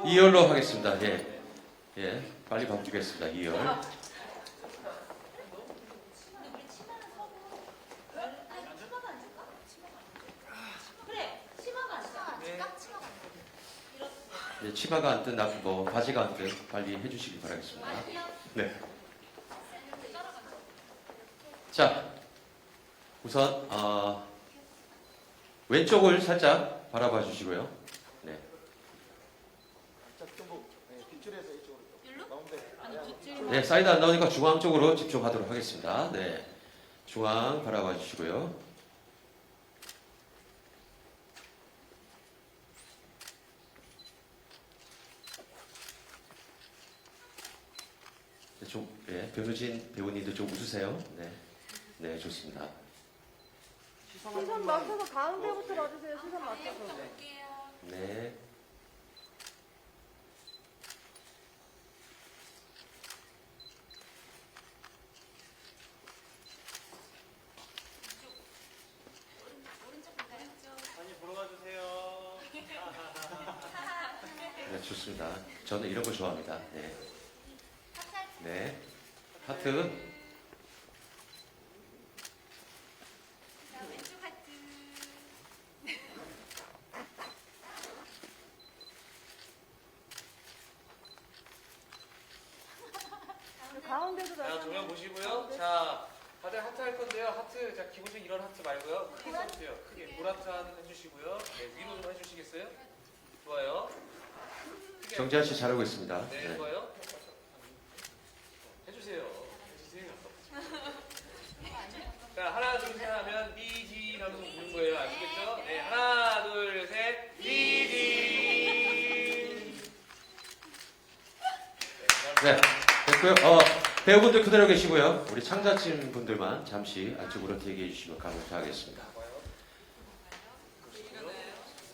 2열로 하겠습니다. 예, 예, 빨리 바꾸겠습니다. 2열. 네, 치마가 안 뜬, 뭐 바지가 안 뜬, 빨리 해주시기 바라겠습니다. 네. 자, 우선 왼쪽을 살짝 바라봐 주시고요. 네. 네, 사이드 안 나오니까 중앙 쪽으로 집중하도록 하겠습니다. 네, 중앙 바라봐 주시고요. 네, 좀, 예, 변우진 배우님도 좀 웃으세요. 네, 네, 좋습니다. 시선 맞춰서 가운데부터 봐주세요. 시선 맞춰서. 네. 많이 보러 가주세요. 네, 좋습니다. 저는 이런 거 좋아합니다. 네. 네. 하트. 가운데도 자, 조명 보시고요. 자, 다들 하트 할 건데요. 하트, 자, 기본적인 이런 하트 말고요. 크게 써주세요. 크게. 보라트 한 해주시고요. 네, 위로 좀 해주시겠어요? 좋아요. 크게. 정지한 씨 잘하고 있습니다. 네, 네. 좋아요. 해주세요. 해주세요. 자, 하나, 둘, 셋 하면 미지 하면서 부는 거예요. 아시겠죠? 네, 하나, 둘, 셋, 미지. 네, 됐고요. 배우분들 그대로 계시고요. 우리 창자팀 분들만 잠시 안쪽으로 대기해 주시면 감사하겠습니다.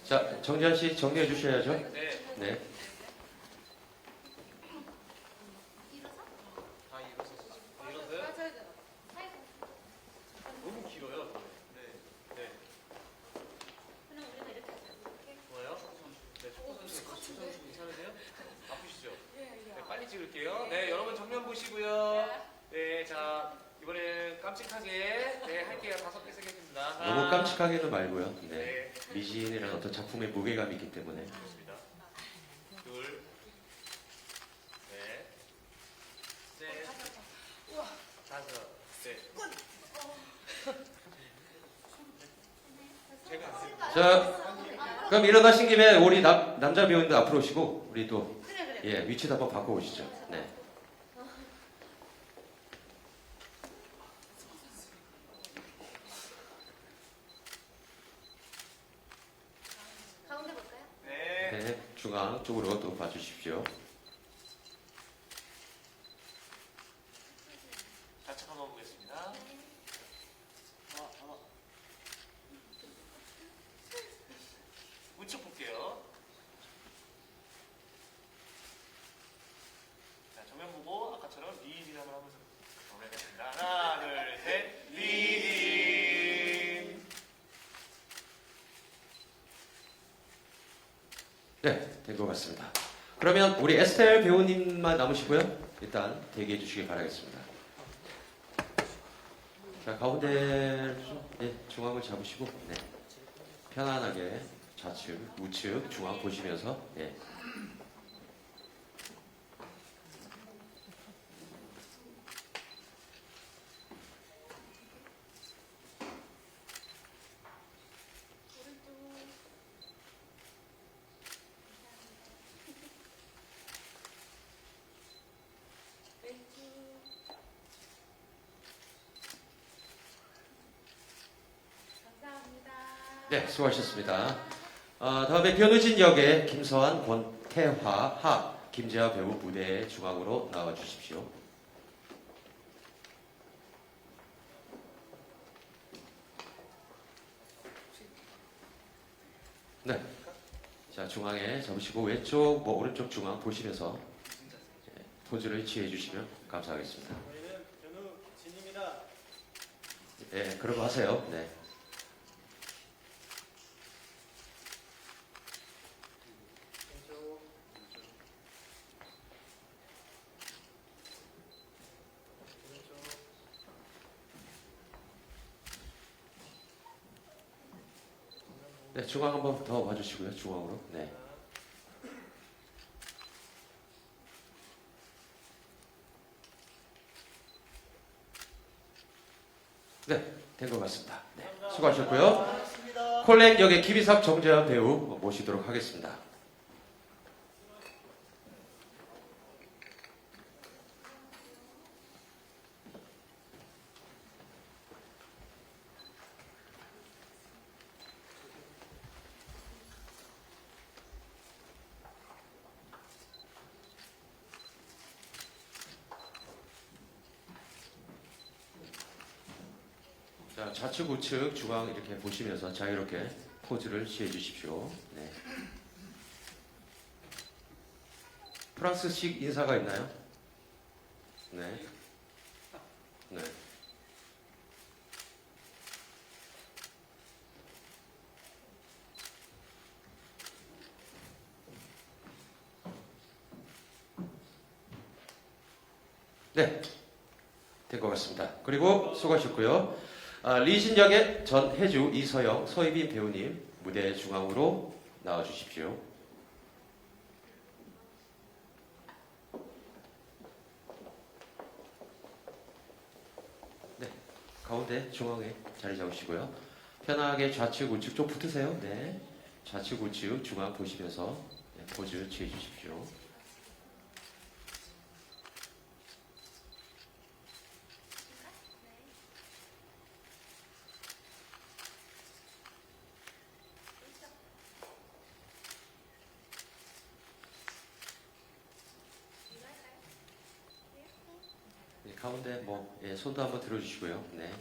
자, 정지한 씨 정리해 주셔야죠. 네. 네. 다 일어섰어요. 일어서요? 너무 길어요. 네. 네. 좋아요. 네, 축구 선수 괜찮으세요? 아프시죠? 네, 빨리 찍을게요. 네, 여러분 정면 보시고요. 네, 자, 이번에는 깜찍하게 할게요. 5개 쓰겠습니다. 너무 깜찍하게는 말고요. 네. 네, 미진이라는 어떤 작품의 무게감이 있기 때문에. 좋습니다. 둘, 넷, 셋, 다섯, 네. 제가 안 돼요. 자, 그럼 일어나신 김에 우리 남자 배우님들 앞으로 오시고 우리 또 예, 위치도 한번 바꿔 오시죠. 네. 가운데 볼까요? 네. 네, 중앙 쪽으로 또 봐주십시오. 좌측 한번 보겠습니다. 우측 볼게요. 자, 정면 보고 아까처럼 리딩 한번 하면서 정면했습니다. 하나, 둘, 셋, 리딩. 네, 된 것 같습니다. 그러면 우리 에스텔 배우님만 남으시고요. 일단 대기해 주시기 바라겠습니다. 자, 가운데 좀, 네, 중앙을 잡으시고 네. 편안하게 좌측, 우측, 중앙 보시면서 네. 네, 수고하셨습니다. 다음에 변우진 역의 김서한, 권태화, 하, 김재하 배우 무대 중앙으로 나와 주십시오. 네. 자, 중앙에 잡으시고 왼쪽, 뭐 오른쪽 중앙 보시면서 포즈를 취해 주시면 감사하겠습니다. 저희는 변우 진입니다. 네, 그런 거 하세요. 네. 네, 중앙 한번 더 와주시고요. 중앙으로. 네. 네, 된 것 같습니다. 네, 수고하셨고요. 콜렉 역의 김이삭 정재환 배우 모시도록 하겠습니다. 자, 좌측 우측 중앙 이렇게 보시면서 자유롭게 포즈를 취해 주십시오. 네. 프랑스식 인사가 있나요? 네. 네. 네. 된 것 같습니다. 그리고 수고하셨고요. 리신 역의 전혜주, 이서영, 서희빈 배우님 무대 중앙으로 나와 주십시오. 네, 가운데 중앙에 자리 잡으시고요. 편하게 좌측 우측 좀 붙으세요. 네, 좌측 우측 중앙 보시면서 네, 포즈 취해 주십시오. 네, 가운데 뭐 예, 손도 한번 들어주시고요. 네.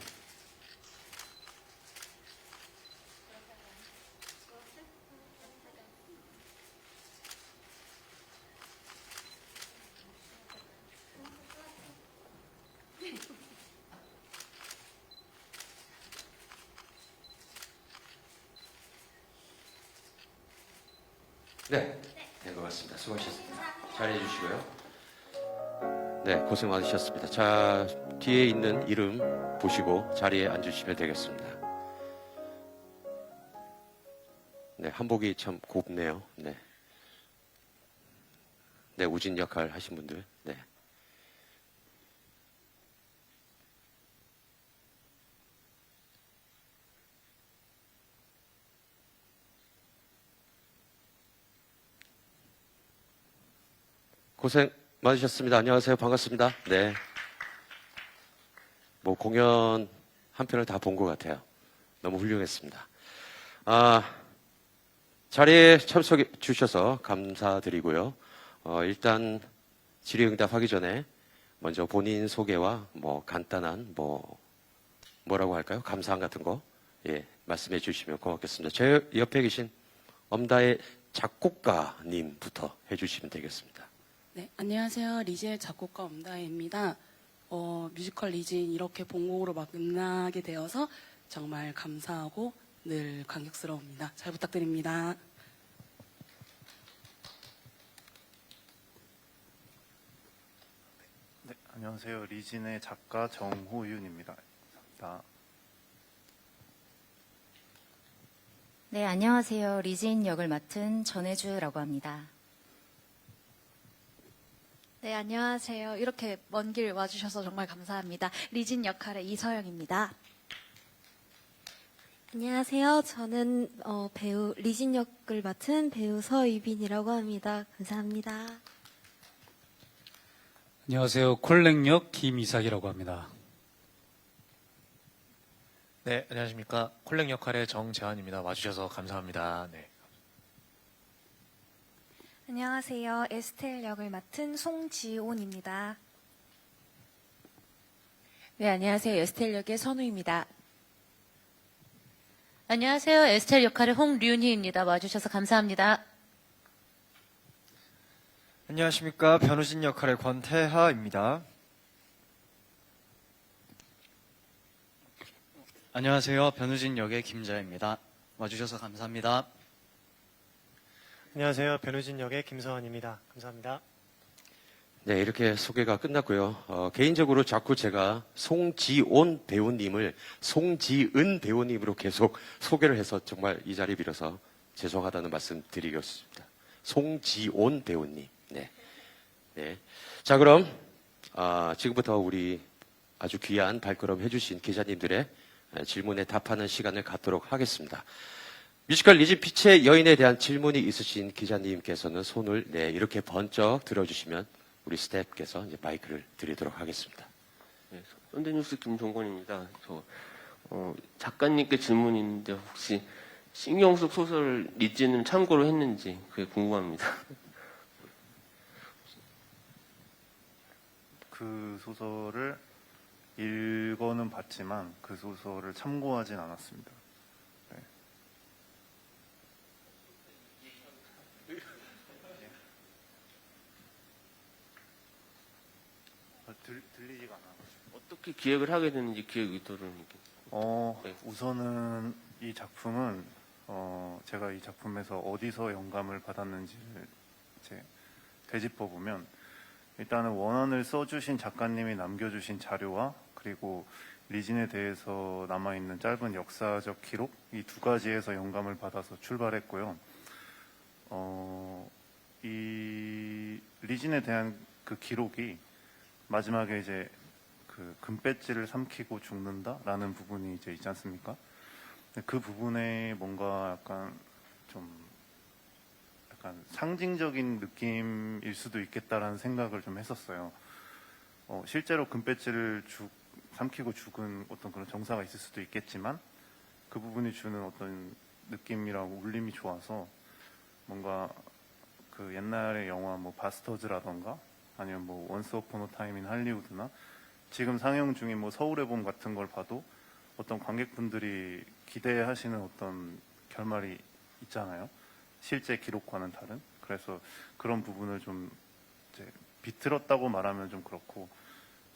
네, 된 것 같습니다. 수고하셨습니다. 잘해 주시고요. 네, 고생 많으셨습니다. 자, 뒤에 있는 이름 보시고 자리에 앉으시면 되겠습니다. 네, 한복이 참 곱네요. 네. 네, 우진 역할 하신 분들. 네. 고생 많으셨습니다. 안녕하세요. 반갑습니다. 네. 뭐 공연 한 편을 다 본 것 같아요. 너무 훌륭했습니다. 자리에 참석해 주셔서 감사드리고요. 일단 질의응답 하기 전에 먼저 본인 소개와 뭐 간단한 뭐라고 할까요? 감사한 같은 거 예, 말씀해 주시면 고맙겠습니다. 제 옆에 계신 엄다의 작곡가님부터 해주시면 되겠습니다. 네, 안녕하세요. 리즈의 작곡가 엄다혜입니다. 뮤지컬 리진 이렇게 본곡으로 만나게 되어서 정말 감사하고 늘 감격스러웁니다. 잘 부탁드립니다. 네, 안녕하세요. 리진의 작가 정호윤입니다. 감사합니다. 네, 안녕하세요. 리진 역을 맡은 전혜주라고 합니다. 네, 안녕하세요. 이렇게 먼 길 와주셔서 정말 감사합니다. 리진 역할의 이서영입니다. 안녕하세요. 저는 배우 리진 역을 맡은 배우 서유빈이라고 합니다. 감사합니다. 안녕하세요. 콜렉역 김이삭이라고 합니다. 네, 안녕하십니까. 콜렉 역할의 정재환입니다. 와주셔서 감사합니다. 네. 안녕하세요. 에스텔 역을 맡은 송지온입니다. 네, 안녕하세요. 에스텔 역의 선우입니다. 안녕하세요. 에스텔 역할의 홍류희입니다. 와주셔서 감사합니다. 안녕하십니까. 변우진 역할의 권태하입니다. 안녕하세요. 변우진 역의 김자입니다. 와주셔서 감사합니다. 안녕하세요. 변우진 역의 김서원입니다. 감사합니다. 네, 이렇게 소개가 끝났고요. 개인적으로 자꾸 제가 송지온 배우님을 송지은 배우님으로 계속 소개를 해서 정말 이 자리 빌어서 죄송하다는 말씀 드리겠습니다. 송지온 배우님. 네. 네. 자, 그럼, 지금부터 우리 아주 귀한 발걸음 해주신 기자님들의 질문에 답하는 시간을 갖도록 하겠습니다. 뮤지컬 리진 피치의 여인에 대한 질문이 있으신 기자님께서는 손을 이렇게 번쩍 들어주시면 우리 스태프께서 이제 마이크를 드리도록 하겠습니다. 네, 썬데뉴스 김종건입니다. 작가님께 질문이 있는데 혹시 신경숙 소설 리진을 참고로 했는지 그게 궁금합니다. 그 소설을 읽어는 봤지만 그 소설을 참고하진 않았습니다. 네. 들리지가 않아. 어떻게 기획을 하게 됐는지 기획 의도를 이렇게. 우선은 이 작품은 제가 이 작품에서 어디서 영감을 받았는지를 이제 되짚어 보면 일단은 원안을 써주신 작가님이 남겨주신 자료와 그리고 리진에 대해서 남아있는 짧은 역사적 기록 이 두 가지에서 영감을 받아서 출발했고요. 이 리진에 대한 그 기록이 마지막에 이제 그 금배지를 삼키고 죽는다라는 부분이 이제 있지 않습니까? 그 부분에 뭔가 약간 상징적인 느낌일 수도 있겠다라는 생각을 좀 했었어요. 실제로 금배지를 삼키고 죽은 어떤 그런 정사가 있을 수도 있겠지만 그 부분이 주는 어떤 느낌이라고 울림이 좋아서 뭔가 그 옛날의 영화 뭐 바스터즈라던가 아니면 뭐 원스 어폰 어 타임 인 할리우드나 지금 상영 중인 뭐 서울의 봄 같은 걸 봐도 어떤 관객분들이 기대하시는 어떤 결말이 있잖아요. 실제 기록과는 다른. 그래서 그런 부분을 좀 이제 비틀었다고 말하면 좀 그렇고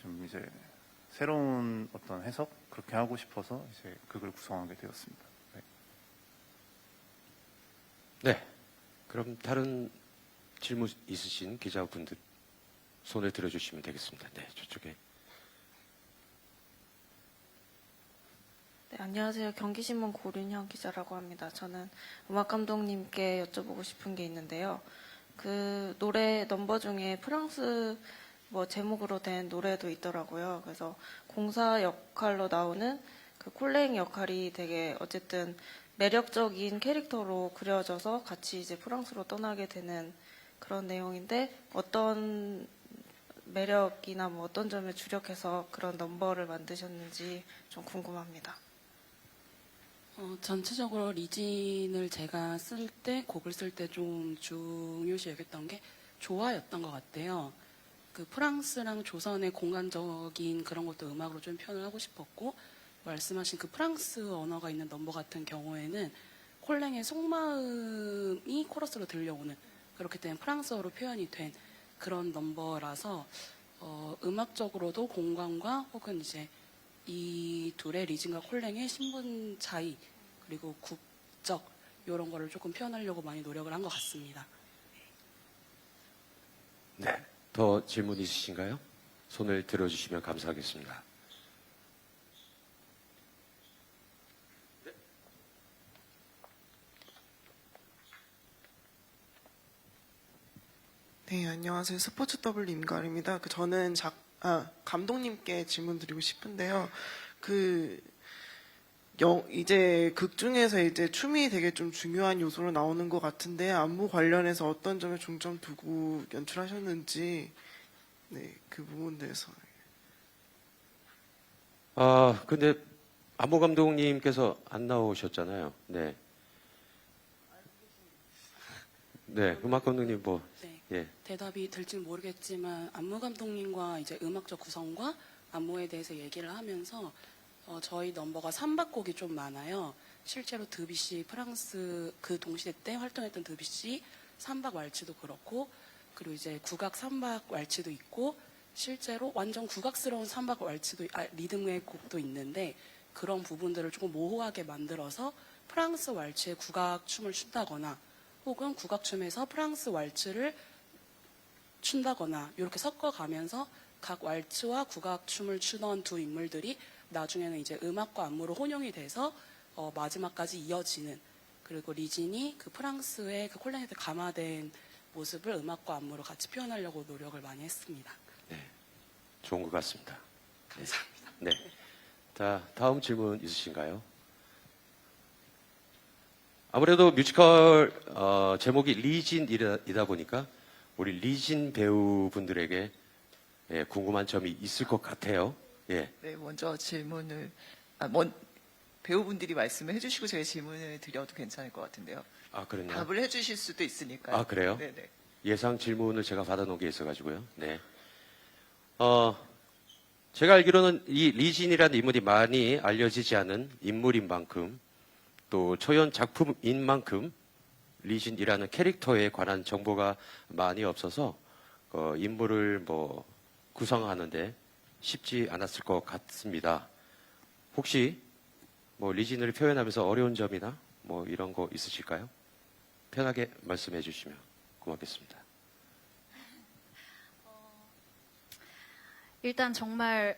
좀 이제 새로운 어떤 해석 그렇게 하고 싶어서 이제 극을 구성하게 되었습니다. 네. 네. 그럼 다른 질문 있으신 기자분들 손을 들어주시면 되겠습니다. 네, 저쪽에. 네, 안녕하세요. 경기신문 고륜형 기자라고 합니다. 저는 음악 감독님께 여쭤보고 싶은 게 있는데요. 그 노래 넘버 중에 프랑스 뭐 제목으로 된 노래도 있더라고요. 그래서 공사 역할로 나오는 그 콜랭 역할이 되게 어쨌든 매력적인 캐릭터로 그려져서 같이 이제 프랑스로 떠나게 되는 그런 내용인데 어떤 매력이나 뭐 어떤 점에 주력해서 그런 넘버를 만드셨는지 좀 궁금합니다. 전체적으로 리진을 제가 쓸 때, 곡을 쓸 때 좀 중요시 여겼던 게 조화였던 것 같아요. 그 프랑스랑 조선의 공간적인 그런 것도 음악으로 좀 표현을 하고 싶었고, 말씀하신 그 프랑스 언어가 있는 넘버 같은 경우에는 콜랭의 속마음이 코러스로 들려오는, 그렇기 때문에 프랑스어로 표현이 된 그런 넘버라서 음악적으로도 공간과 혹은 이제 이 둘의 리진과 콜랭의 신분 차이 그리고 국적 이런 거를 조금 표현하려고 많이 노력을 한 것 같습니다. 네. 더 질문 있으신가요? 손을 들어주시면 감사하겠습니다. 네, 안녕하세요. 스포츠 더블 임가을입니다. 저는 감독님께 질문 드리고 싶은데요. 이제 극 중에서 이제 춤이 되게 좀 중요한 요소로 나오는 것 같은데 안무 관련해서 어떤 점에 중점 두고 연출하셨는지 네, 그 부분에 대해서. 근데 안무 감독님께서 안 나오셨잖아요. 네. 네, 음악 감독님 네. 예. 대답이 될지는 모르겠지만 안무 감독님과 이제 음악적 구성과 안무에 대해서 얘기를 하면서 저희 넘버가 3박곡이 좀 많아요. 실제로 드뷔시 프랑스 그 동시대 때 활동했던 드뷔시 3박 왈츠도 그렇고 그리고 이제 국악 3박 왈츠도 있고 실제로 완전 국악스러운 3박 왈츠도 리듬의 곡도 있는데 그런 부분들을 조금 모호하게 만들어서 프랑스 왈츠의 국악 춤을 춘다거나 혹은 국악춤에서 프랑스 왈츠를 춘다거나 이렇게 섞어가면서 각 왈츠와 국악 춤을 추던 두 인물들이 나중에는 이제 음악과 안무로 혼용이 돼서 마지막까지 이어지는, 그리고 리진이 그 프랑스의 그 콜랭한테 감화된 모습을 음악과 안무로 같이 표현하려고 노력을 많이 했습니다. 좋은 것 같습니다. 감사합니다. 네. 자, 다음 질문 있으신가요? 아무래도 뮤지컬 제목이 리진이다 보니까 우리 리진 배우분들에게 궁금한 점이 있을 것 같아요. 예. 네, 먼저 질문을 배우분들이 말씀을 해주시고 제가 질문을 드려도 괜찮을 것 같은데요. 아, 그랬나요? 답을 해주실 수도 있으니까요. 아, 그래요? 네네. 예상 질문을 제가 받아놓은 게 있어가지고요. 네. 제가 알기로는 이 리진이라는 인물이 많이 알려지지 않은 인물인 만큼, 또 초연 작품인 만큼 리진이라는 캐릭터에 관한 정보가 많이 없어서 인물을 구성하는데 쉽지 않았을 것 같습니다. 혹시 리진을 표현하면서 어려운 점이나 이런 거 있으실까요? 편하게 말씀해 주시면 고맙겠습니다. 일단 정말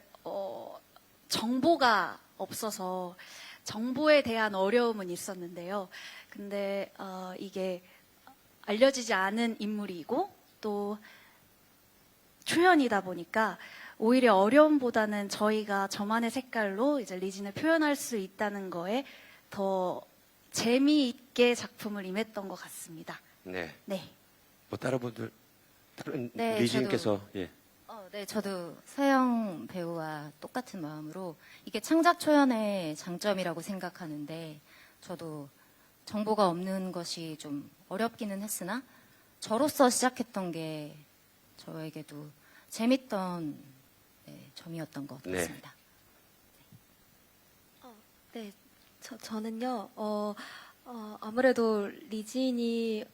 정보가 없어서 정보에 대한 어려움은 있었는데요. 근데 이게 알려지지 않은 인물이고 또 초연이다 보니까 오히려 어려움보다는 저희가 저만의 색깔로 이제 리진을 표현할 수 있다는 거에 더 재미있게 작품을 임했던 것 같습니다. 네. 네. 다른 네, 리진께서 예. 네, 저도 서영 배우와 똑같은 마음으로 이게 창작 초연의 장점이라고 생각하는데, 저도 정보가 없는 것이 좀 어렵기는 했으나 저로서 시작했던 게 저에게도 재밌던 점이었던 것 같습니다. 네, 저는요, 아무래도 리진이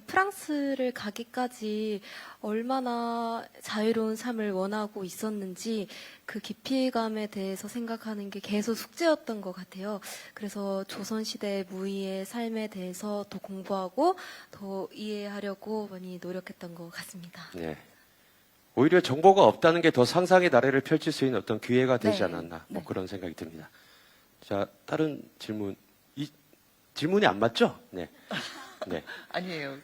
프랑스를 가기까지 얼마나 자유로운 삶을 원하고 있었는지 그 깊이감에 대해서 생각하는 게 계속 숙제였던 것 같아요. 그래서 조선시대 무희의 삶에 대해서 더 공부하고 더 이해하려고 많이 노력했던 것 같습니다. 네. 오히려 정보가 없다는 게 더 상상의 나래를 펼칠 수 있는 어떤 기회가 되지 네. 않았나 네. 그런 생각이 듭니다. 자, 다른 질문. 질문이 안 맞죠? 네. 네. 아니에요.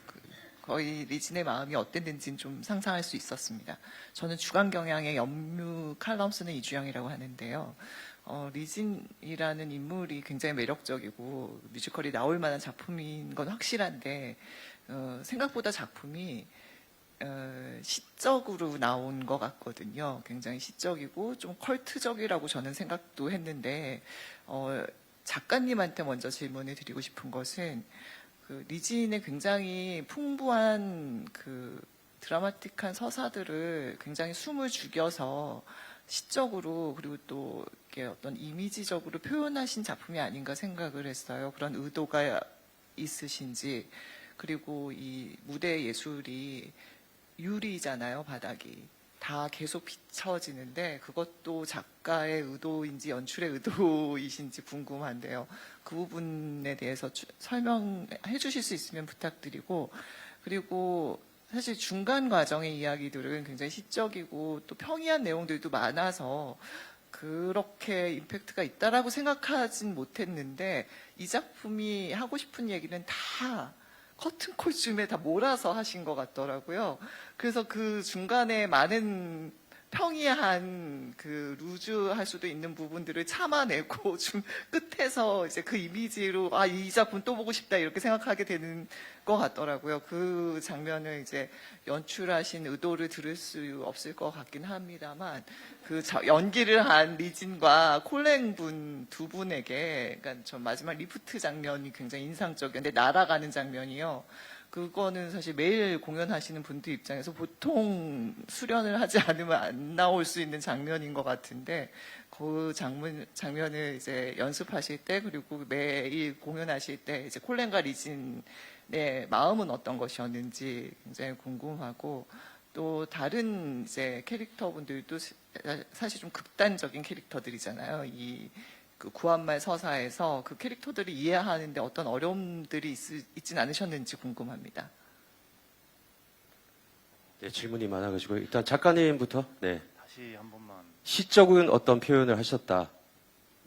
거의 리진의 마음이 어땠는지는 좀 상상할 수 있었습니다. 저는 주간경향의 연뮤 칼럼 쓰는 이주영이라고 하는데요. 리진이라는 인물이 굉장히 매력적이고 뮤지컬이 나올 만한 작품인 건 확실한데 생각보다 작품이 시적으로 나온 것 같거든요. 굉장히 시적이고 좀 컬트적이라고 저는 생각도 했는데 작가님한테 먼저 질문을 드리고 싶은 것은 리진의 굉장히 풍부한 드라마틱한 서사들을 굉장히 숨을 죽여서 시적으로 그리고 또 이렇게 어떤 이미지적으로 표현하신 작품이 아닌가 생각을 했어요. 그런 의도가 있으신지. 그리고 이 무대 예술이 유리잖아요, 바닥이. 다 계속 비춰지는데 그것도 작가의 의도인지 연출의 의도이신지 궁금한데요. 그 부분에 대해서 설명해 주실 수 있으면 부탁드리고, 그리고 사실 중간 과정의 이야기들은 굉장히 시적이고 또 평이한 내용들도 많아서 그렇게 임팩트가 있다라고 생각하진 못했는데 이 작품이 하고 싶은 얘기는 다 커튼콜쯤에 다 몰아서 하신 것 같더라고요. 그래서 그 중간에 많은 평이한 루즈할 수도 있는 부분들을 참아내고 좀 끝에서 이제 그 이미지로 이 작품 또 보고 싶다 이렇게 생각하게 되는 것 같더라고요. 그 장면을 이제 연출하신 의도를 들을 수 없을 것 같긴 합니다만 연기를 한 리진과 콜랭분 두 분에게 그러니까 전 마지막 리프트 장면이 굉장히 인상적이었는데 날아가는 장면이요. 그거는 사실 매일 공연하시는 분들 입장에서 보통 수련을 하지 않으면 안 나올 수 있는 장면인 것 같은데 그 장면을 이제 연습하실 때 그리고 매일 공연하실 때 이제 콜랭과 리진의 마음은 어떤 것이었는지 굉장히 궁금하고 또 다른 이제 캐릭터분들도 사실 좀 극단적인 캐릭터들이잖아요. 그 구한말 서사에서 그 캐릭터들을 이해하는데 어떤 어려움들이 있진 않으셨는지 궁금합니다. 네, 질문이 많아가지고 일단 작가님부터. 네. 다시 한 번만. 시적은 어떤 표현을 하셨다.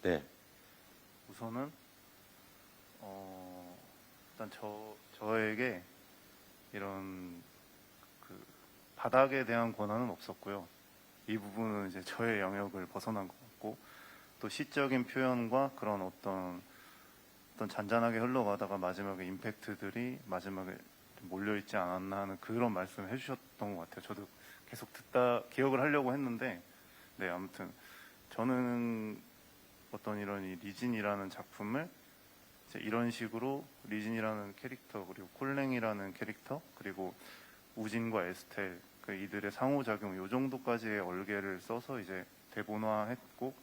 네. 우선은 일단 저에게 이런 그 바닥에 대한 권한은 없었고요. 이 부분은 이제 저의 영역을 벗어난 것 같고, 또 시적인 표현과 그런 어떤 잔잔하게 흘러가다가 마지막에 임팩트들이 마지막에 좀 몰려있지 않았나 하는 그런 말씀을 해주셨던 것 같아요. 저도 계속 듣다 기억을 하려고 했는데, 네, 아무튼 저는 어떤 이런 이 리진이라는 작품을 이제 이런 식으로 리진이라는 캐릭터, 그리고 콜랭이라는 캐릭터, 그리고 우진과 에스텔, 그 이들의 상호작용 요 정도까지의 얼개를 써서 이제 대본화했고,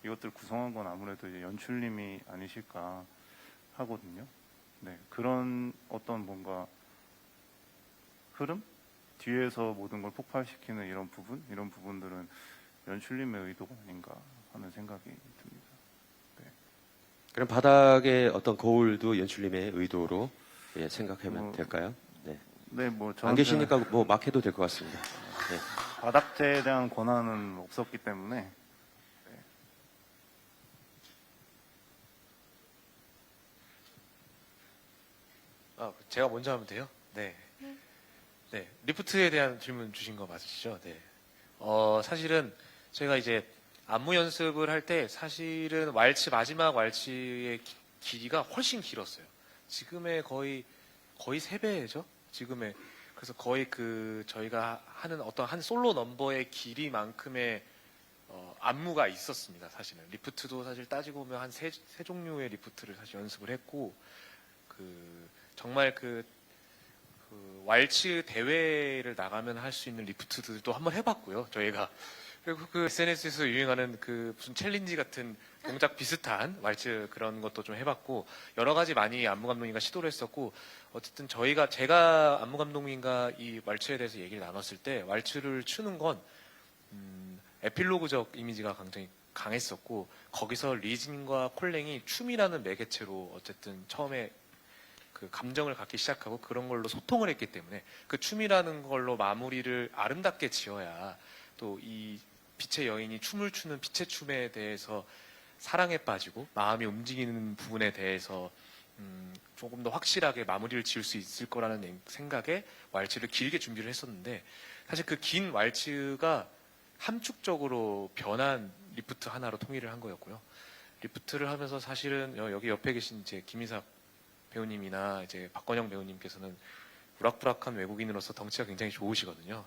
이것들 구성한 건 아무래도 이제 연출님이 아니실까 하거든요. 네, 그런 어떤 뭔가 흐름? 뒤에서 모든 걸 폭발시키는 이런 부분들은 연출님의 의도가 아닌가 하는 생각이 듭니다. 네. 그럼 바닥의 어떤 거울도 연출님의 의도로 예, 생각하면 될까요? 네. 네, 뭐 안 계시니까 뭐 막 해도 될 것 같습니다. 네. 바닥재에 대한 권한은 없었기 때문에. 네. 제가 먼저 하면 돼요? 네. 네. 리프트에 대한 질문 주신 거 맞으시죠? 네. 사실은 제가 이제 안무 연습을 할 때 사실은 마지막 왈츠의 길이가 훨씬 길었어요. 지금의 거의 3배죠? 지금의. 그래서 거의 저희가 하는 어떤 한 솔로 넘버의 길이만큼의 안무가 있었습니다, 사실은. 리프트도 사실 따지고 보면 한 세 종류의 리프트를 사실 연습을 했고, 정말 왈츠 대회를 나가면 할 수 있는 리프트들도 한번 해봤고요, 저희가. 그리고 SNS에서 유행하는 무슨 챌린지 같은 동작 비슷한 왈츠 그런 것도 좀 해봤고, 여러 가지 많이 안무 감독님과 시도를 했었고, 어쨌든 제가 안무 감독님과 이 왈츠에 대해서 얘기를 나눴을 때, 왈츠를 추는 건, 에필로그적 이미지가 굉장히 강했었고, 거기서 리진과 콜랭이 춤이라는 매개체로 어쨌든 처음에 감정을 갖기 시작하고 그런 걸로 소통을 했기 때문에 그 춤이라는 걸로 마무리를 아름답게 지어야 또 이 빛의 여인이 춤을 추는 빛의 춤에 대해서 사랑에 빠지고 마음이 움직이는 부분에 대해서 조금 더 확실하게 마무리를 지을 수 있을 거라는 생각에 왈츠를 길게 준비를 했었는데, 사실 그 긴 왈츠가 함축적으로 변한 리프트 하나로 통일을 한 거였고요. 리프트를 하면서 사실은 여기 옆에 계신 이제 김희삭 배우님이나 이제 박건영 배우님께서는 우락부락한 외국인으로서 덩치가 굉장히 좋으시거든요.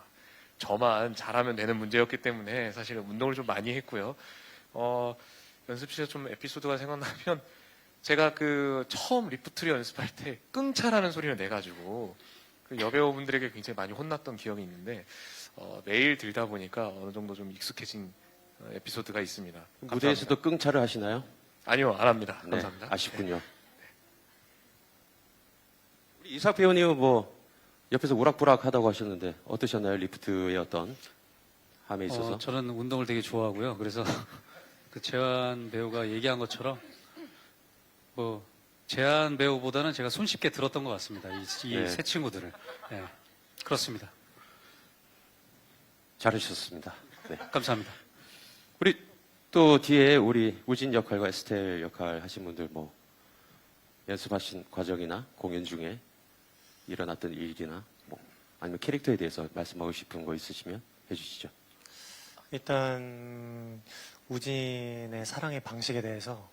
저만 잘하면 되는 문제였기 때문에 사실은 운동을 좀 많이 했고요. 연습실에서 좀 에피소드가 생각나면, 제가 처음 리프트를 연습할 때 끙차라는 소리를 내가지고 여배우분들에게 굉장히 많이 혼났던 기억이 있는데, 매일 들다 보니까 어느 정도 좀 익숙해진 에피소드가 있습니다. 무대에서도 끙차를 하시나요? 아니요, 안 합니다. 네, 감사합니다. 아쉽군요. 우리 이삭 배우님은 뭐 옆에서 우락부락하다고 하셨는데 어떠셨나요? 리프트의 어떤 함에 있어서? 저는 운동을 되게 좋아하고요. 그래서 재환 배우가 얘기한 것처럼 뭐 재환 배우보다는 제가 손쉽게 들었던 것 같습니다. 이 세 친구들을. 네, 그렇습니다. 잘하셨습니다. 네. 감사합니다. 우리 또 뒤에 우리 우진 역할과 에스텔 역할 하신 분들 뭐 연습하신 과정이나 공연 중에 일어났던 일기나 뭐 아니면 캐릭터에 대해서 말씀하고 싶은 거 있으시면 해주시죠. 일단 우진의 사랑의 방식에 대해서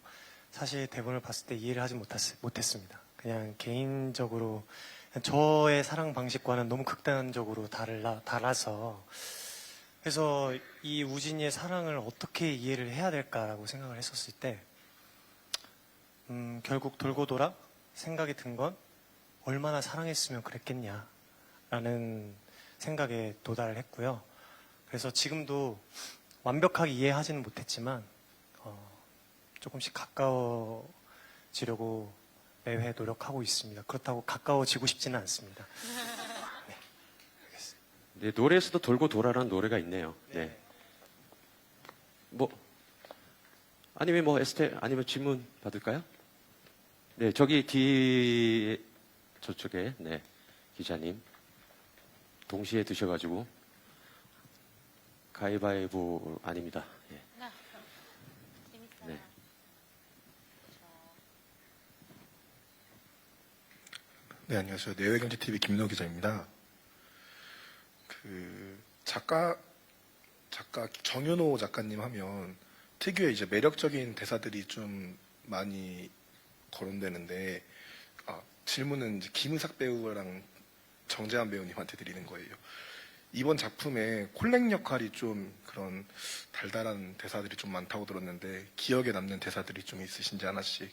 사실 대본을 봤을 때 이해를 하지 못했습니다. 그냥 개인적으로 저의 사랑 방식과는 너무 극단적으로 달라서, 그래서 이 우진이의 사랑을 어떻게 이해를 해야 될까라고 생각을 했었을 때 결국 돌고 돌아 생각이 든 건 얼마나 사랑했으면 그랬겠냐라는 생각에 도달을 했고요. 그래서 지금도 완벽하게 이해하지는 못했지만 조금씩 가까워지려고 매회 노력하고 있습니다. 그렇다고 가까워지고 싶지는 않습니다. 네, 알겠습니다. 네, 노래에서도 돌고 돌아라는 노래가 있네요. 네. 뭐 아니면 뭐 에스텔 아니면 질문 받을까요? 네, 저기 뒤에 저쪽에 네 기자님. 동시에 드셔가지고 가위바위보 아닙니다. 예. 네. 네, 안녕하세요. 내외경제TV 김민호 기자입니다. 작가 정윤호 작가님 하면 특유의 이제 매력적인 대사들이 좀 많이 거론되는데, 질문은 이제 김은삭 배우랑 정재환 배우님한테 드리는 거예요. 이번 작품에 콜렉 역할이 좀 그런 달달한 대사들이 좀 많다고 들었는데, 기억에 남는 대사들이 좀 있으신지 하나씩.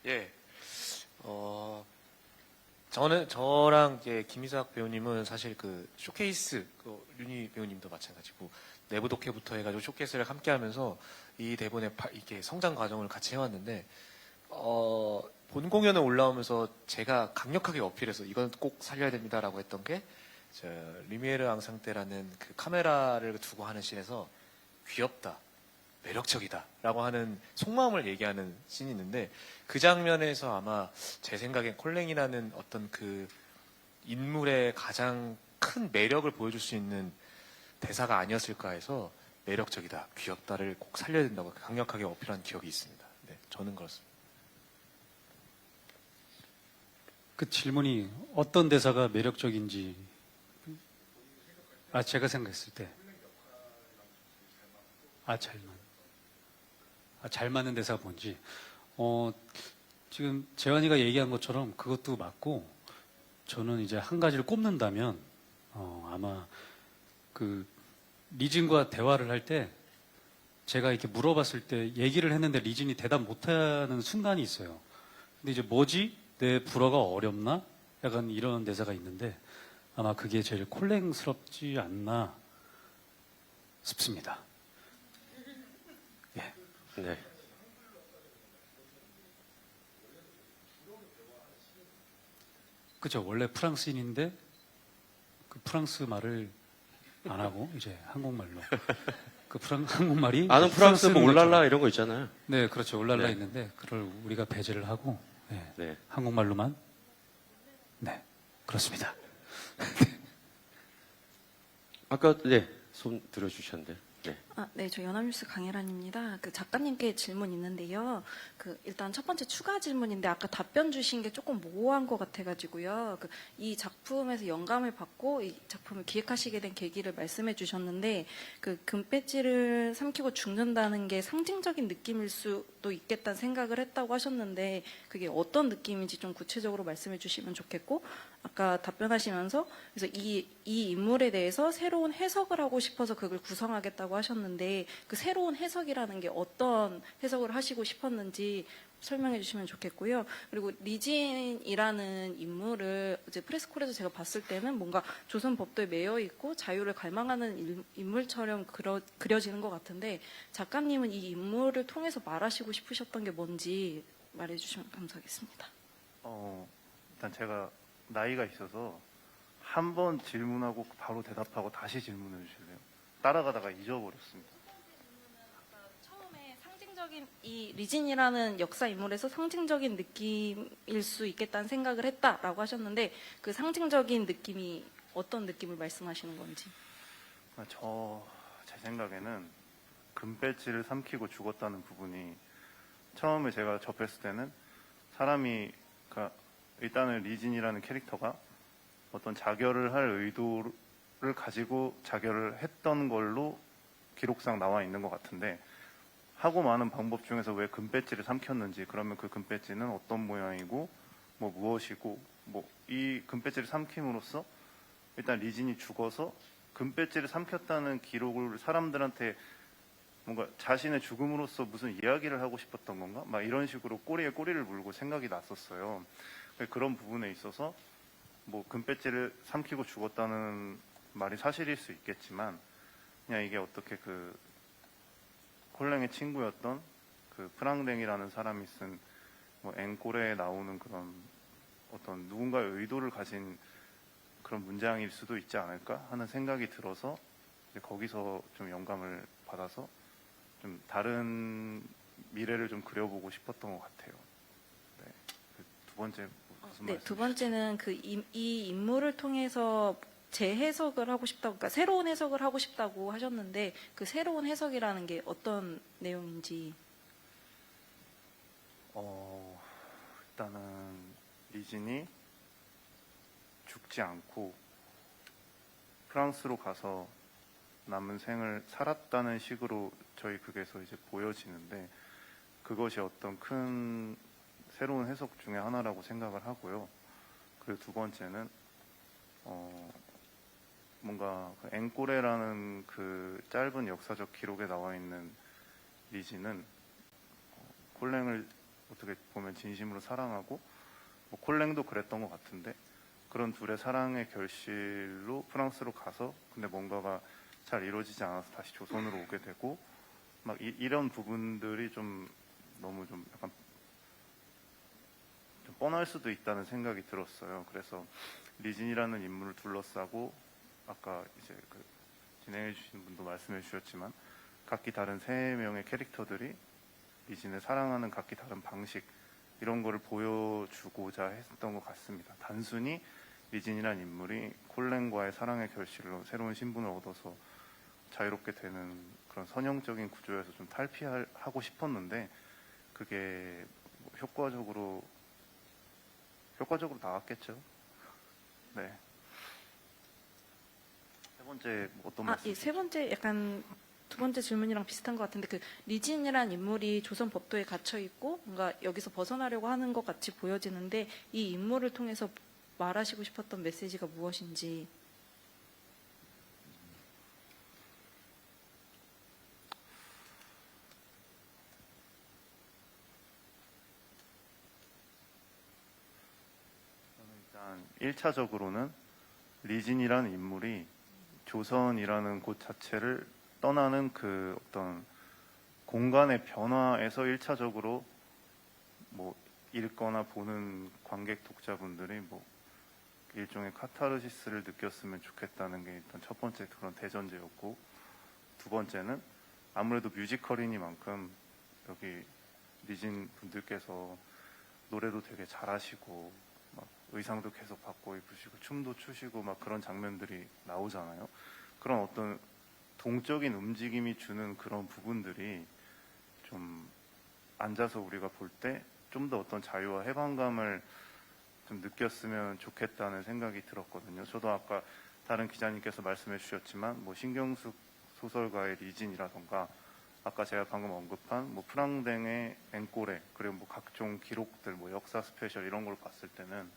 예. 저랑 이제 김희삭 배우님은 사실 그 쇼케이스, 류니 배우님도 마찬가지고 내부 독해부터 해가지고 쇼케이스를 함께 하면서 이 대본의 이렇게 성장 과정을 같이 해왔는데, 본 공연에 올라오면서 제가 강력하게 어필해서 이건 꼭 살려야 됩니다라고 했던 게, 리미에르 앙상테라는 그 카메라를 두고 하는 씬에서 귀엽다, 매력적이다 라고 하는 속마음을 얘기하는 씬이 있는데, 그 장면에서 아마 제 생각엔 콜랭이라는 어떤 그 인물의 가장 큰 매력을 보여줄 수 있는 대사가 아니었을까 해서 매력적이다, 귀엽다를 꼭 살려야 된다고 강력하게 어필한 기억이 있습니다. 네, 저는 그렇습니다. 그 질문이 어떤 대사가 매력적인지, 제가 생각했을 때, 잘 맞는 대사가 뭔지, 지금 재환이가 얘기한 것처럼 그것도 맞고, 저는 이제 한 가지를 꼽는다면, 아마 그 리진과 대화를 할 때 제가 이렇게 물어봤을 때 얘기를 했는데 리진이 대답 못하는 순간이 있어요. 근데 이제 뭐지? 내 불어가 어렵나? 약간 이런 대사가 있는데, 아마 그게 제일 콜랭스럽지 않나 싶습니다. 예. 네. 그죠. 원래 프랑스인인데 그 프랑스 말을 안 하고 이제 한국말로 그 한국말이 아는 프랑스 뭐 프랑스는 울랄라 거죠. 이런 거 있잖아요. 네, 그렇죠. 울랄라 네. 있는데 그걸 우리가 배제를 하고 네. 한국말로만. 네, 그렇습니다. 아까 손 들어주셨는데. 네. 네, 저 연합뉴스 강혜란입니다. 그 작가님께 질문 있는데요. 일단 첫 번째 추가 질문인데 아까 답변 주신 게 조금 모호한 것 같아가지고요. 이 작품에서 영감을 받고 이 작품을 기획하시게 된 계기를 말씀해 주셨는데, 금배지를 삼키고 죽는다는 게 상징적인 느낌일 수도 있겠다는 생각을 했다고 하셨는데, 그게 어떤 느낌인지 좀 구체적으로 말씀해 주시면 좋겠고, 아까 답변하시면서 그래서 이 인물에 대해서 새로운 해석을 하고 싶어서 그걸 구성하겠다고 하셨는데, 그 새로운 해석이라는 게 어떤 해석을 하시고 싶었는지 설명해 주시면 좋겠고요. 그리고 리진이라는 인물을 이제 프레스콜에서 제가 봤을 때는 뭔가 조선 법도에 매여 있고 자유를 갈망하는 인물처럼 그려지는 것 같은데, 작가님은 이 인물을 통해서 말하시고 싶으셨던 게 뭔지 말해 주시면 감사하겠습니다. 일단 제가 나이가 있어서 한 번 질문하고 바로 대답하고 다시 질문해 주실래요? 따라가다가 잊어버렸습니다. 처음에 상징적인 이 리진이라는 역사 인물에서 상징적인 느낌일 수 있겠다는 생각을 했다라고 하셨는데, 그 상징적인 느낌이 어떤 느낌을 말씀하시는 건지. 제 생각에는 금배지를 삼키고 죽었다는 부분이 처음에 제가 접했을 때는 사람이, 일단은 리진이라는 캐릭터가 어떤 자결을 할 의도를 가지고 자결을 했던 걸로 기록상 나와 있는 것 같은데, 하고 많은 방법 중에서 왜 금배지를 삼켰는지, 그러면 그 금배지는 어떤 모양이고 무엇이고, 이 금배지를 삼킴으로써 일단 리진이 죽어서 금배지를 삼켰다는 기록을 사람들한테 뭔가 자신의 죽음으로써 무슨 이야기를 하고 싶었던 건가? 막 이런 식으로 꼬리에 꼬리를 물고 생각이 났었어요. 그런 부분에 있어서 금배지를 삼키고 죽었다는 말이 사실일 수 있겠지만, 그냥 이게 어떻게 콜랭의 친구였던 프랑댕이라는 사람이 쓴 앵꼬레에 나오는 그런 어떤 누군가의 의도를 가진 그런 문장일 수도 있지 않을까 하는 생각이 들어서 이제 거기서 좀 영감을 받아서 좀 다른 미래를 좀 그려보고 싶었던 것 같아요. 네, 두 번째 무슨 네, 말씀? 두 번째는 이 인물을 통해서 재해석을 하고 싶다고, 그러니까 새로운 해석을 하고 싶다고 하셨는데 그 새로운 해석이라는 게 어떤 내용인지. 일단은 리진이 죽지 않고 프랑스로 가서 남은 생을 살았다는 식으로 저희 극에서 이제 보여지는데 그것이 어떤 큰 새로운 해석 중에 하나라고 생각을 하고요. 그리고 두 번째는 뭔가 그 앵꼬레라는 그 짧은 역사적 기록에 나와 있는 리진은 콜랭을 어떻게 보면 진심으로 사랑하고 뭐 콜랭도 그랬던 것 같은데 그런 둘의 사랑의 결실로 프랑스로 가서 근데 뭔가가 잘 이루어지지 않아서 다시 조선으로 오게 되고 막 이런 부분들이 좀 너무 좀 약간 좀 뻔할 수도 있다는 생각이 들었어요. 그래서 리진이라는 인물을 둘러싸고 아까 이제 그 진행해 주신 분도 말씀해 주셨지만 각기 다른 세 명의 캐릭터들이 리진을 사랑하는 각기 다른 방식 이런 거를 보여주고자 했던 것 같습니다. 단순히 리진이라는 인물이 콜랭과의 사랑의 결실로 새로운 신분을 얻어서 자유롭게 되는 그런 선형적인 구조에서 좀 탈피하고 싶었는데 그게 뭐 효과적으로 나왔겠죠. 네. 세 번째 어떤 말씀? 예, 세 번째 약간 두 번째 질문이랑 비슷한 것 같은데 그 리진이란 인물이 조선 법도에 갇혀 있고 뭔가 여기서 벗어나려고 하는 것 같이 보여지는데 이 인물을 통해서 말하시고 싶었던 메시지가 무엇인지. 일단 1차적으로는 리진이라는 인물이 조선이라는 곳 자체를 떠나는 그 어떤 공간의 변화에서 1차적으로 뭐 읽거나 보는 관객 독자분들이 뭐 일종의 카타르시스를 느꼈으면 좋겠다는 게 일단 첫 번째 그런 대전제였고 두 번째는 아무래도 뮤지컬이니만큼 여기 리진 분들께서 노래도 되게 잘하시고 막 의상도 계속 바꿔 입으시고 춤도 추시고 막 그런 장면들이 나오잖아요. 그런 어떤 동적인 움직임이 주는 그런 부분들이 좀 앉아서 우리가 볼 때 좀 더 어떤 자유와 해방감을 좀 느꼈으면 좋겠다는 생각이 들었거든요. 저도 아까 다른 기자님께서 말씀해 주셨지만 뭐 신경숙 소설가의 리진이라던가 아까 제가 방금 언급한 뭐 프랑댕의 앵꼬레 그리고 뭐 각종 기록들 뭐 역사 스페셜 이런 걸 봤을 때는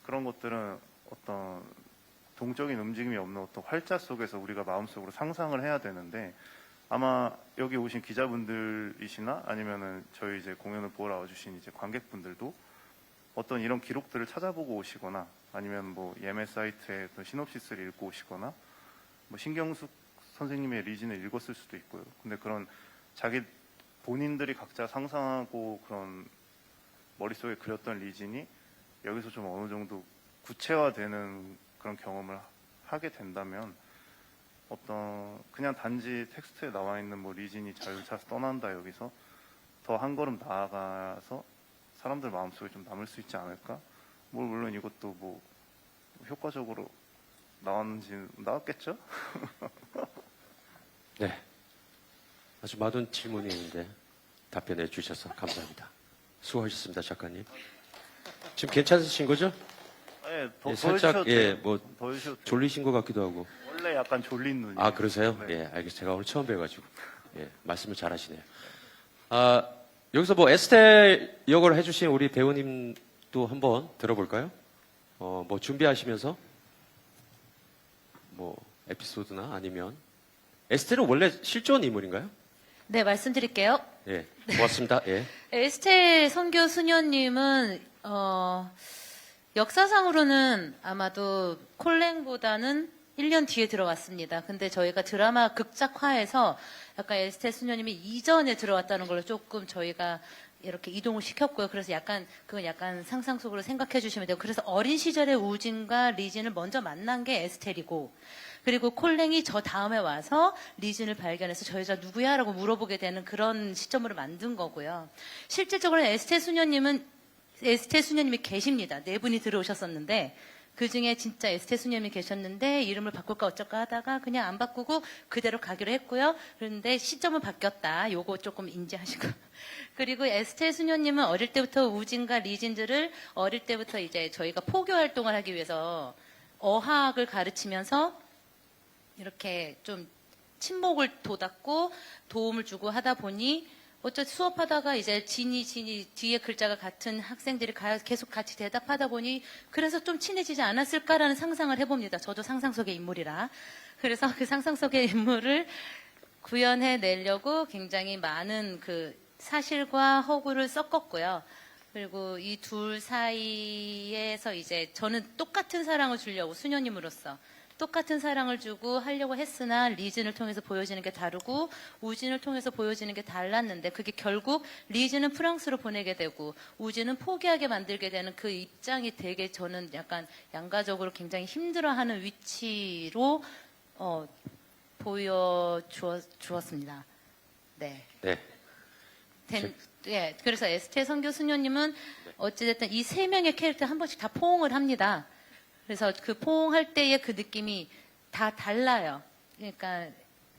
그런 것들은 어떤 동적인 움직임이 없는 어떤 활자 속에서 우리가 마음속으로 상상을 해야 되는데 아마 여기 오신 기자분들이시나 아니면은 저희 이제 공연을 보러 와주신 이제 관객분들도 어떤 이런 기록들을 찾아보고 오시거나 아니면 뭐 예매 사이트에 어떤 시놉시스를 읽고 오시거나 뭐 신경숙 선생님의 리진을 읽었을 수도 있고요. 근데 그런 자기 본인들이 각자 상상하고 그런 머릿속에 그렸던 리진이 여기서 좀 어느 정도 구체화되는 그런 경험을 하게 된다면 어떤 그냥 단지 텍스트에 나와 있는 뭐 리진이 자유를 찾아서 떠난다 여기서 더 한 걸음 나아가서 사람들 마음속에 좀 남을 수 있지 않을까? 뭐 물론 이것도 뭐 효과적으로 나왔겠죠? 네. 아주 많은 질문이었는데 답변해 주셔서 감사합니다. 수고하셨습니다, 작가님. 지금 괜찮으신 거죠? 네, 예, 살짝 뭐 더 해주셔도 돼요. 졸리신 것 같기도 하고. 원래 약간 졸린 눈이. 아, 그러세요? 네. 예, 알겠습니다. 제가 오늘 처음 뵈가지고. 예, 말씀을 잘 하시네요. 아, 여기서 뭐 에스텔 역을 해주신 우리 배우님도 한번 들어볼까요? 뭐 준비하시면서 뭐 에피소드나 아니면 에스텔은 원래 실존 인물인가요? 네, 말씀드릴게요. 예, 고맙습니다. 예. 에스텔 선교 수녀님은 역사상으로는 아마도 콜랭보다는 1년 뒤에 들어왔습니다. 근데 저희가 드라마 극작화에서 약간 에스텔 수녀님이 이전에 들어왔다는 걸로 조금 저희가 이렇게 이동을 시켰고요. 그래서 그건 약간 상상 속으로 생각해 주시면 돼요. 그래서 어린 시절의 우진과 리진을 먼저 만난 게 에스텔이고, 그리고 콜랭이 저 다음에 와서 리진을 발견해서 저 여자 누구야? 라고 물어보게 되는 그런 시점으로 만든 거고요. 실질적으로 에스텔 수녀님은 에스테 수녀님이 계십니다. 네 분이 들어오셨었는데 그 중에 진짜 에스테 수녀님이 계셨는데 이름을 바꿀까 어쩔까 하다가 그냥 안 바꾸고 그대로 가기로 했고요. 그런데 시점은 바뀌었다. 요거 조금 인지하시고. 그리고 에스테 수녀님은 어릴 때부터 우진과 리진들을 어릴 때부터 이제 저희가 포교 활동을 하기 위해서 어학을 가르치면서 이렇게 좀 친목을 돋았고 도움을 주고 하다 보니 어쩌 수업하다가 이제 진이 뒤에 글자가 같은 학생들이 계속 같이 대답하다 보니 그래서 좀 친해지지 않았을까라는 상상을 해봅니다. 저도 상상 속의 인물이라. 그래서 그 상상 속의 인물을 구현해 내려고 굉장히 많은 그 사실과 허구를 섞었고요. 그리고 이 둘 사이에서 이제 저는 똑같은 사랑을 주려고 수녀님으로서 똑같은 사랑을 주고 하려고 했으나 리진을 통해서 보여지는 게 다르고 우진을 통해서 보여지는 게 달랐는데 그게 결국 리진은 프랑스로 보내게 되고 우진은 포기하게 만들게 되는 그 입장이 되게 저는 약간 양가적으로 굉장히 힘들어하는 위치로 보여주었습니다. 네. 네. 예, 그래서 에스테 선교 수녀님은 어찌됐든 이 세 명의 캐릭터 한 번씩 다 포옹을 합니다. 그래서 그 포옹할 때의 그 느낌이 다 달라요. 그러니까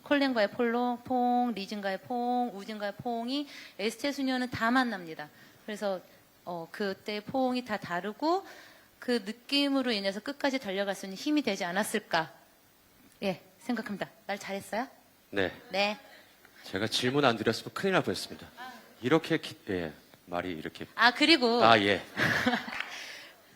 콜렌과의 포옹, 리진과의 포옹, 우진과의 포옹이 에스테 수녀는 다 만납니다. 그래서 그때 포옹이 다 다르고 그 느낌으로 인해서 끝까지 달려갈 수 있는 힘이 되지 않았을까? 예, 생각합니다. 말 잘했어요? 네. 네. 제가 질문 안 드렸으면 큰일 날 뻔했습니다. 이렇게 말이 이렇게. 그리고 예.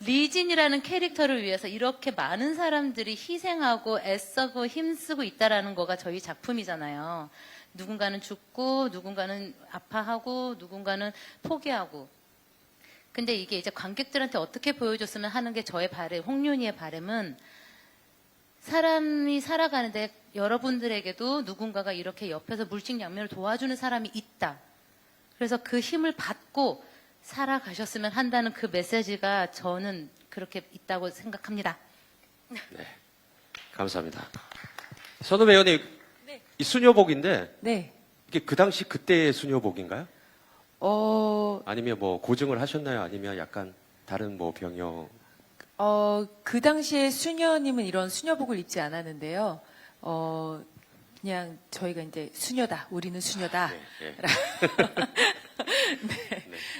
리진이라는 캐릭터를 위해서 이렇게 많은 사람들이 희생하고 애써고 힘쓰고 있다라는 거가 저희 작품이잖아요. 누군가는 죽고 누군가는 아파하고 누군가는 포기하고. 근데 이게 이제 관객들한테 어떻게 보여줬으면 하는 게 저의 바람, 홍윤희의 바람은 사람이 살아가는데 여러분들에게도 누군가가 이렇게 옆에서 물직양면을 도와주는 사람이 있다. 그래서 그 힘을 받고 살아가셨으면 한다는 그 메시지가 저는 그렇게 있다고 생각합니다. 네. 감사합니다. 선우 배우님, 이 수녀복인데 네. 이게 그 당시 그때의 수녀복인가요? 아니면 뭐 고증을 하셨나요? 아니면 약간 다른 뭐 병영? 그 당시에 수녀님은 이런 수녀복을 입지 않았는데요. 그냥 저희가 이제 수녀다, 우리는 수녀다. 네.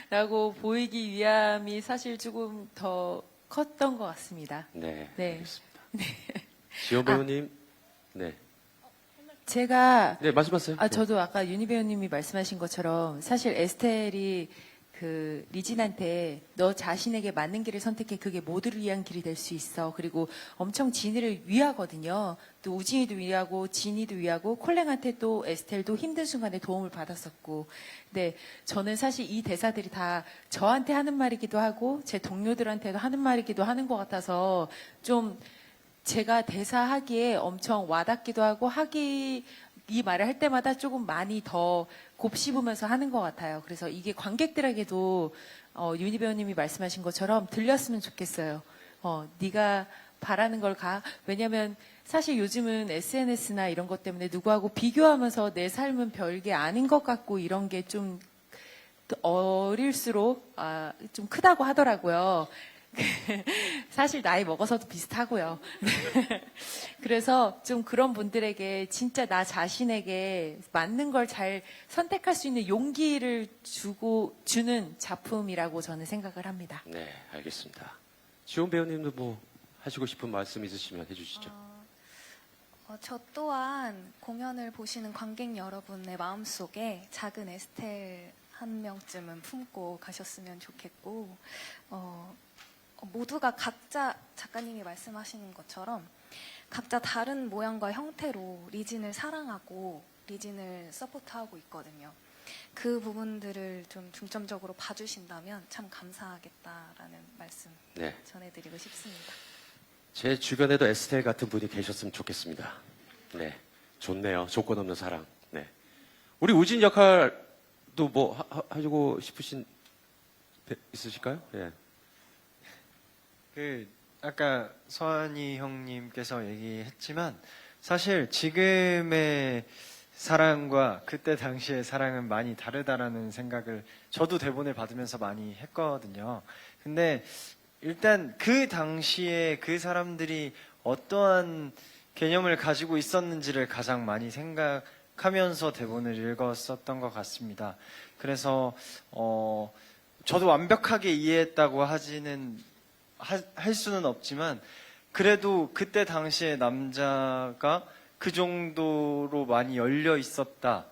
라고 보이기 위함이 사실 조금 더 컸던 것 같습니다. 네. 네. 알겠습니다. 지원 배우님, 네. 제가 네, 말씀하세요. 저도 아까 윤희 배우님이 말씀하신 것처럼 사실 에스텔이 그 리진한테 너 자신에게 맞는 길을 선택해 그게 모두를 위한 길이 될 수 있어. 그리고 엄청 진이를 위하거든요. 또 우진이도 위하고 진이도 위하고 콜랭한테 또 에스텔도 힘든 순간에 도움을 받았었고. 근데 저는 사실 이 대사들이 다 저한테 하는 말이기도 하고 제 동료들한테도 하는 말이기도 하는 것 같아서 좀 제가 대사하기에 엄청 와닿기도 하고 이 말을 할 때마다 조금 많이 더 곱씹으면서 하는 것 같아요. 그래서 이게 관객들에게도 윤희 배우님이 말씀하신 것처럼 들렸으면 좋겠어요. 네가 바라는 걸 가. 왜냐하면 사실 요즘은 SNS나 이런 것 때문에 누구하고 비교하면서 내 삶은 별게 아닌 것 같고 이런 게 좀 어릴수록 좀 크다고 하더라고요. 사실 나이 먹어서도 비슷하고요. 그래서 좀 그런 분들에게 진짜 나 자신에게 맞는 걸 잘 선택할 수 있는 용기를 주는 작품이라고 저는 생각을 합니다. 네, 알겠습니다. 지원 배우님도 뭐 하시고 싶은 말씀 있으시면 해주시죠. 저 또한 공연을 보시는 관객 여러분의 마음속에 작은 에스텔 한 명쯤은 품고 가셨으면 좋겠고 모두가 각자 작가님이 말씀하시는 것처럼 각자 다른 모양과 형태로 리진을 사랑하고 리진을 서포트하고 있거든요. 그 부분들을 좀 중점적으로 봐주신다면 참 감사하겠다라는 말씀 전해드리고 싶습니다. 제 주변에도 에스텔 같은 분이 계셨으면 좋겠습니다. 네, 좋네요. 조건 없는 사랑. 네, 우리 우진 역할도 뭐 하시고 싶으신 있으실까요? 예. 아까 서한이 형님께서 얘기했지만 사실 지금의 사랑과 그때 당시의 사랑은 많이 다르다라는 생각을 저도 대본을 받으면서 많이 했거든요. 근데 일단 그 당시에 그 사람들이 어떠한 개념을 가지고 있었는지를 가장 많이 생각하면서 대본을 읽었었던 것 같습니다. 그래서 저도 완벽하게 이해했다고 할 수는 없지만 그래도 그때 당시에 남자가 그 정도로 많이 열려 있었다.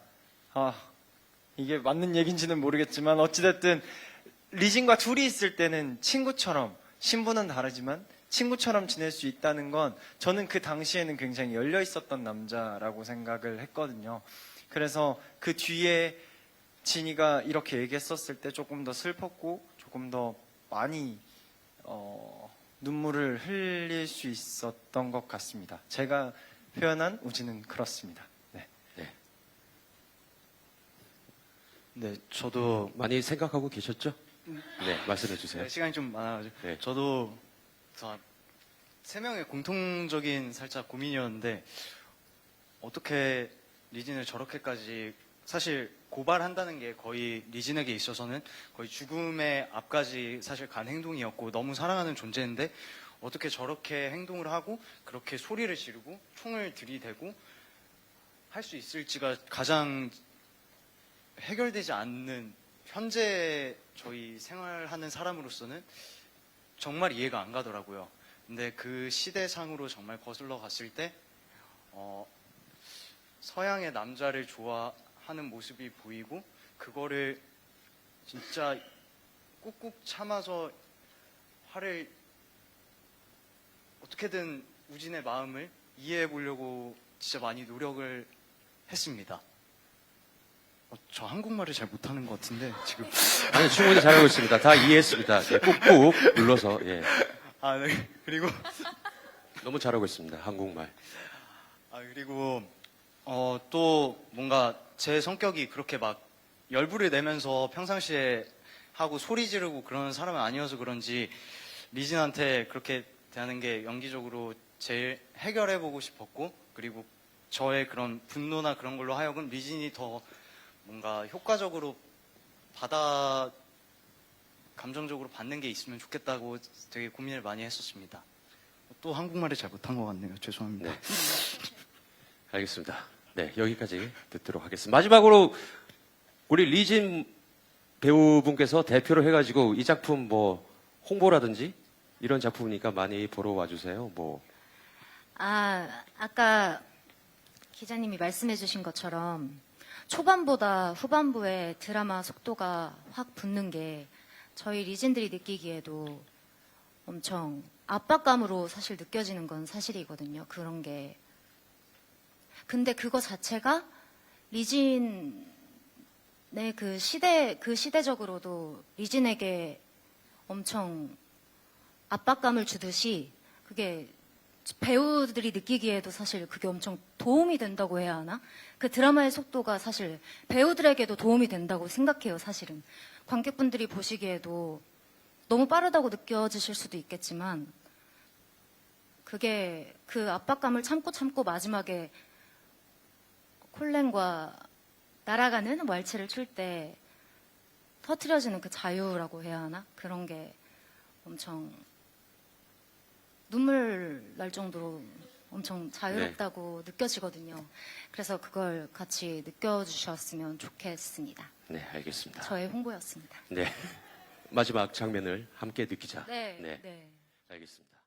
이게 맞는 얘기인지는 모르겠지만 어찌됐든 리진과 둘이 있을 때는 친구처럼, 신분은 다르지만 친구처럼 지낼 수 있다는 건 저는 그 당시에는 굉장히 열려 있었던 남자라고 생각을 했거든요. 그래서 그 뒤에 진이가 이렇게 얘기했었을 때 조금 더 슬펐고 조금 더 많이 눈물을 흘릴 수 있었던 것 같습니다. 제가 표현한 우진은 그렇습니다. 네. 네, 저도 많이 생각하고 계셨죠? 네, 말씀해 주세요. 네, 시간이 좀 많아가지고 네. 저도 세 명의 공통적인 살짝 고민이었는데 어떻게 리진을 저렇게까지 사실 고발한다는 게 거의 리진에게 있어서는 거의 죽음의 앞까지 사실 간 행동이었고 너무 사랑하는 존재인데 어떻게 저렇게 행동을 하고 그렇게 소리를 지르고 총을 들이대고 할 수 있을지가 가장 해결되지 않는 현재 저희 생활하는 사람으로서는 정말 이해가 안 가더라고요. 근데 그 시대상으로 정말 거슬러 갔을 때 서양의 남자를 좋아하는 모습이 보이고 그거를 진짜 꾹꾹 참아서 화를 어떻게든 우진의 마음을 이해해 보려고 진짜 많이 노력을 했습니다. 저 한국말을 잘 못하는 것 같은데 지금 아니, 충분히 잘하고 있습니다. 다 이해했습니다. 예, 꾹꾹 눌러서. 예. 네. 그리고 너무 잘하고 있습니다. 한국말. 그리고 또 뭔가 제 성격이 그렇게 막 열불을 내면서 평상시에 하고 소리 지르고 그런 사람은 아니어서 그런지 리진한테 그렇게 대하는 게 연기적으로 제일 해결해보고 싶었고 그리고 저의 그런 분노나 그런 걸로 하여금 리진이 더 뭔가 효과적으로 감정적으로 받는 게 있으면 좋겠다고 되게 고민을 많이 했었습니다. 또 한국말을 잘 못한 것 같네요. 죄송합니다. 네. 알겠습니다. 네, 여기까지 듣도록 하겠습니다. 마지막으로 우리 리진 배우분께서 대표를 해가지고 이 작품 뭐 홍보라든지 이런 작품이니까 많이 보러 와주세요. 아까 기자님이 말씀해 주신 것처럼 초반보다 후반부에 드라마 속도가 확 붙는 게 저희 리진들이 느끼기에도 엄청 압박감으로 사실 느껴지는 건 사실이거든요. 그런 게. 근데 그거 자체가 리진의 그 시대적으로도 리진에게 엄청 압박감을 주듯이 그게 배우들이 느끼기에도 사실 그게 엄청 도움이 된다고 해야 하나? 그 드라마의 속도가 사실 배우들에게도 도움이 된다고 생각해요, 사실은. 관객분들이 보시기에도 너무 빠르다고 느껴지실 수도 있겠지만 그게 그 압박감을 참고 마지막에 콜렌과 날아가는 왈츠를 출 때 터트려지는 그 자유라고 해야 하나? 그런 게 엄청 눈물 날 정도로 엄청 자유롭다고 느껴지거든요. 그래서 그걸 같이 느껴주셨으면 좋겠습니다. 네, 알겠습니다. 저의 홍보였습니다. 네. 마지막 장면을 함께 느끼자. 네. 알겠습니다.